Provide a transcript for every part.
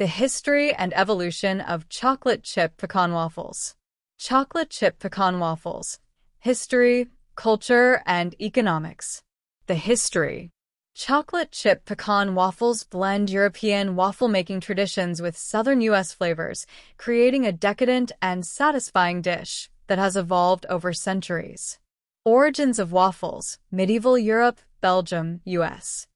The history and evolution of chocolate chip pecan waffles. Chocolate chip pecan waffles. History, culture, and economics. The history. Chocolate chip pecan waffles blend European waffle-making traditions with Southern U.S. flavors, creating a decadent and satisfying dish that has evolved over centuries. Origins of waffles: medieval Europe, Belgium, U.S.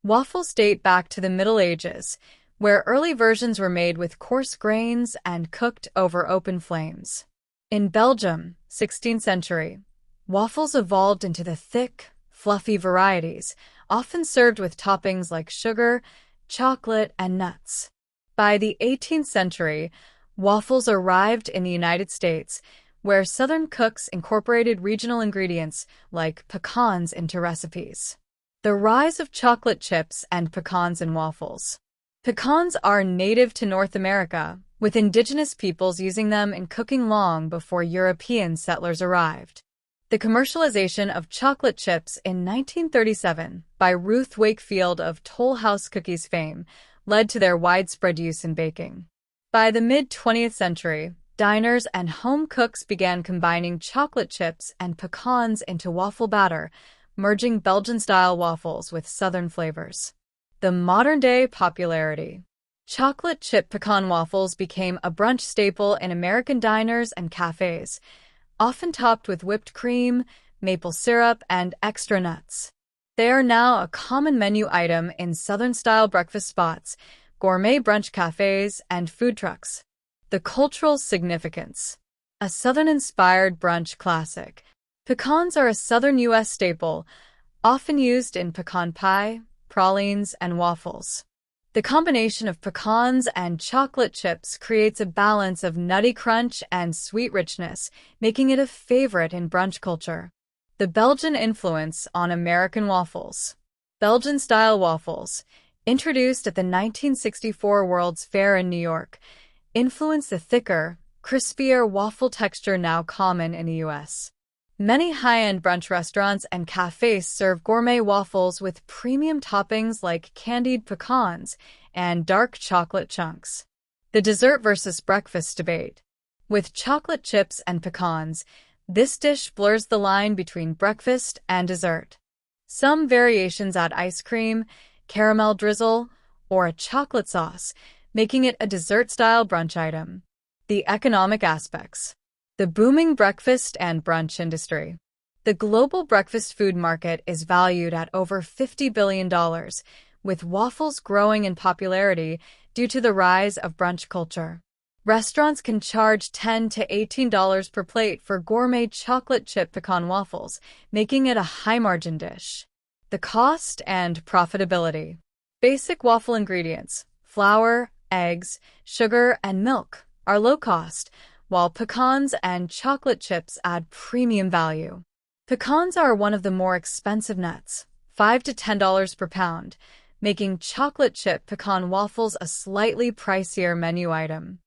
Waffles date back to the Middle Ages, where early versions were made with coarse grains and cooked over open flames. In Belgium, 16th century, waffles evolved into the thick, fluffy varieties, often served with toppings like sugar, chocolate, and nuts. By the 18th century, waffles arrived in the United States, where Southern cooks incorporated regional ingredients like pecans into recipes. The rise of chocolate chips and pecans in waffles. Pecans are native to North America, with indigenous peoples using them in cooking long before European settlers arrived. The commercialization of chocolate chips in 1937 by Ruth Wakefield of Toll House Cookies fame led to their widespread use in baking. By the mid-20th century, diners and home cooks began combining chocolate chips and pecans into waffle batter, merging Belgian-style waffles with Southern flavors. The modern-day popularity. Chocolate chip pecan waffles became a brunch staple in American diners and cafes, often topped with whipped cream, maple syrup, and extra nuts. They are now a common menu item in Southern-style breakfast spots, gourmet brunch cafes, and food trucks. The cultural significance. A Southern-inspired brunch classic. Pecans are a Southern U.S. staple, often used in pecan pie, pralines, and waffles. The combination of pecans and chocolate chips creates a balance of nutty crunch and sweet richness, making it a favorite in brunch culture. The Belgian influence on American waffles. Belgian-style waffles, introduced at the 1964 World's Fair in New York, influence the thicker, crispier waffle texture now common in the U.S. Many high-end brunch restaurants and cafes serve gourmet waffles with premium toppings like candied pecans and dark chocolate chunks. The dessert versus breakfast debate. With chocolate chips and pecans, this dish blurs the line between breakfast and dessert. Some variations add ice cream, caramel drizzle, or a chocolate sauce, making it a dessert-style brunch item. The economic aspects. The booming breakfast and brunch industry. The global breakfast food market is valued at over $50 billion, with waffles growing in popularity due to the rise of brunch culture. Restaurants can charge $10 to $18 per plate for gourmet chocolate chip pecan waffles, making it a high-margin dish. The cost and profitability. Basic waffle ingredients: flour, eggs, sugar, and milk are low cost, while pecans and chocolate chips add premium value. Pecans are one of the more expensive nuts, $5 to $10 per pound, making chocolate chip pecan waffles a slightly pricier menu item.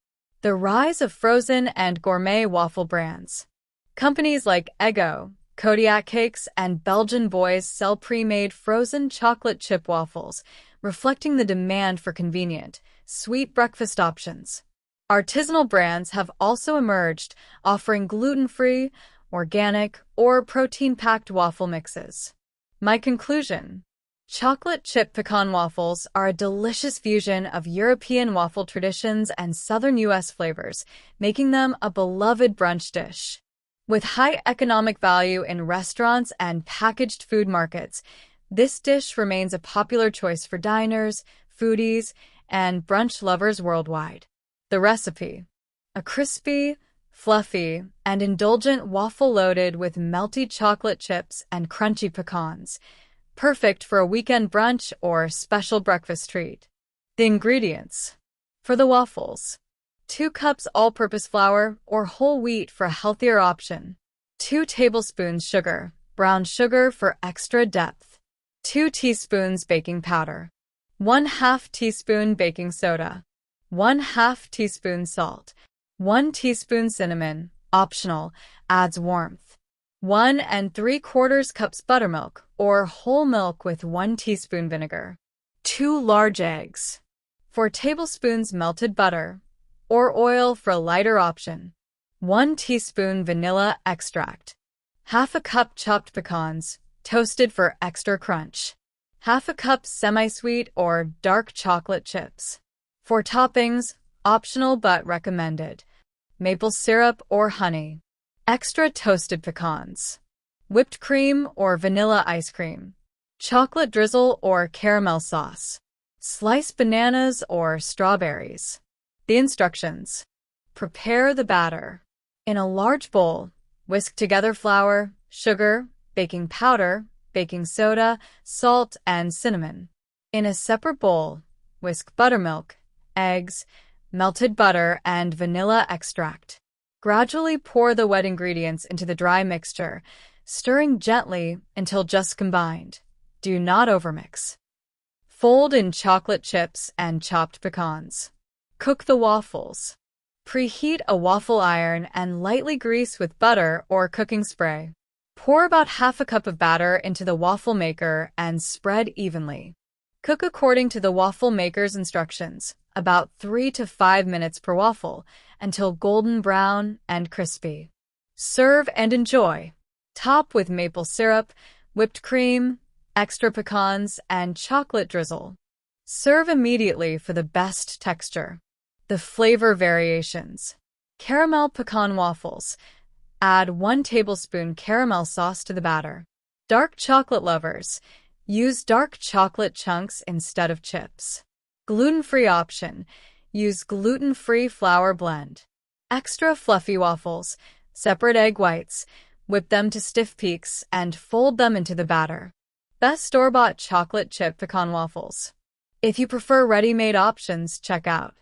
The rise of frozen and gourmet waffle brands. Companies like Eggo, Kodiak Cakes, and Belgian Boys sell pre-made frozen chocolate chip waffles, reflecting the demand for convenient, sweet breakfast options. Artisanal brands have also emerged, offering gluten-free, organic, or protein-packed waffle mixes. My conclusion: chocolate chip pecan waffles are a delicious fusion of European waffle traditions and Southern U.S. flavors, making them a beloved brunch dish. With high economic value in restaurants and packaged food markets, this dish remains a popular choice for diners, foodies, and brunch lovers worldwide. The recipe: a crispy, fluffy, and indulgent waffle loaded with melty chocolate chips and crunchy pecans, perfect for a weekend brunch or special breakfast treat. The ingredients. For the waffles: 2 cups all-purpose flour or whole wheat for a healthier option, 2 tablespoons sugar, brown sugar for extra depth, 2 teaspoons baking powder, 1/2 teaspoon baking soda, 1/2 teaspoon salt, 1 teaspoon cinnamon, optional, adds warmth, 1 3/4 cups buttermilk or whole milk with 1 teaspoon vinegar, 2 large eggs, 4 tablespoons melted butter, or oil for a lighter option. 1 teaspoon vanilla extract. Half a cup chopped pecans, toasted for extra crunch. Half a cup semi-sweet or dark chocolate chips. For toppings, optional but recommended: maple syrup or honey. Extra toasted pecans. Whipped cream or vanilla ice cream. Chocolate drizzle or caramel sauce. Sliced bananas or strawberries. The instructions. Prepare the batter. In a large bowl, whisk together flour, sugar, baking powder, baking soda, salt, and cinnamon. In a separate bowl, whisk buttermilk, eggs, melted butter, and vanilla extract. Gradually pour the wet ingredients into the dry mixture, stirring gently until just combined. Do not overmix. Fold in chocolate chips and chopped pecans. Cook the waffles. Preheat a waffle iron and lightly grease with butter or cooking spray. Pour about half a cup of batter into the waffle maker and spread evenly. Cook according to the waffle maker's instructions, about 3 to 5 minutes per waffle, until golden brown and crispy. Serve and enjoy. Top with maple syrup, whipped cream, extra pecans, and chocolate drizzle. Serve immediately for the best texture. The flavor variations. Caramel pecan waffles. Add 1 tablespoon caramel sauce to the batter. Dark chocolate lovers. Use dark chocolate chunks instead of chips. Gluten-free option. Use gluten-free flour blend. Extra fluffy waffles. Separate egg whites. Whip them to stiff peaks and fold them into the batter. Best store-bought chocolate chip pecan waffles. If you prefer ready-made options, check out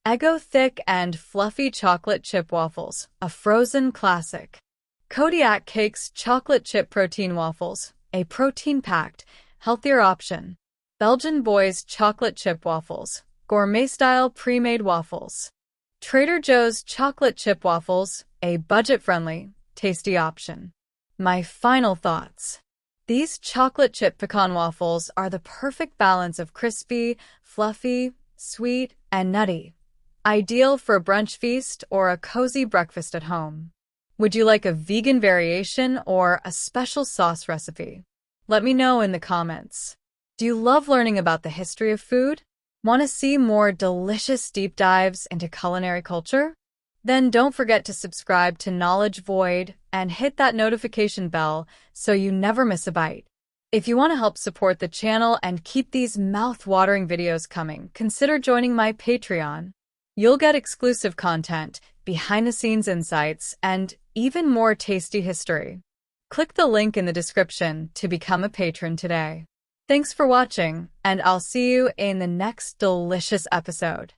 Eggo thick and fluffy chocolate chip waffles, a frozen classic. Kodiak Cakes chocolate chip protein waffles, a protein-packed, healthier option. Belgian Boys chocolate chip waffles, gourmet-style pre-made waffles. Trader Joe's chocolate chip waffles, a budget-friendly, tasty option. My final thoughts. These chocolate chip pecan waffles are the perfect balance of crispy, fluffy, sweet, and nutty. Ideal for a brunch feast or a cozy breakfast at home. Would you like a vegan variation or a special sauce recipe? Let me know in the comments. Do you love learning about the history of food? Want to see more delicious deep dives into culinary culture? Then don't forget to subscribe to Knowledge Void and hit that notification bell so you never miss a bite. If you want to help support the channel and keep these mouth-watering videos coming, consider joining my Patreon. You'll get exclusive content, behind-the-scenes insights, and even more tasty history. Click the link in the description to become a patron today. Thanks for watching, and I'll see you in the next delicious episode.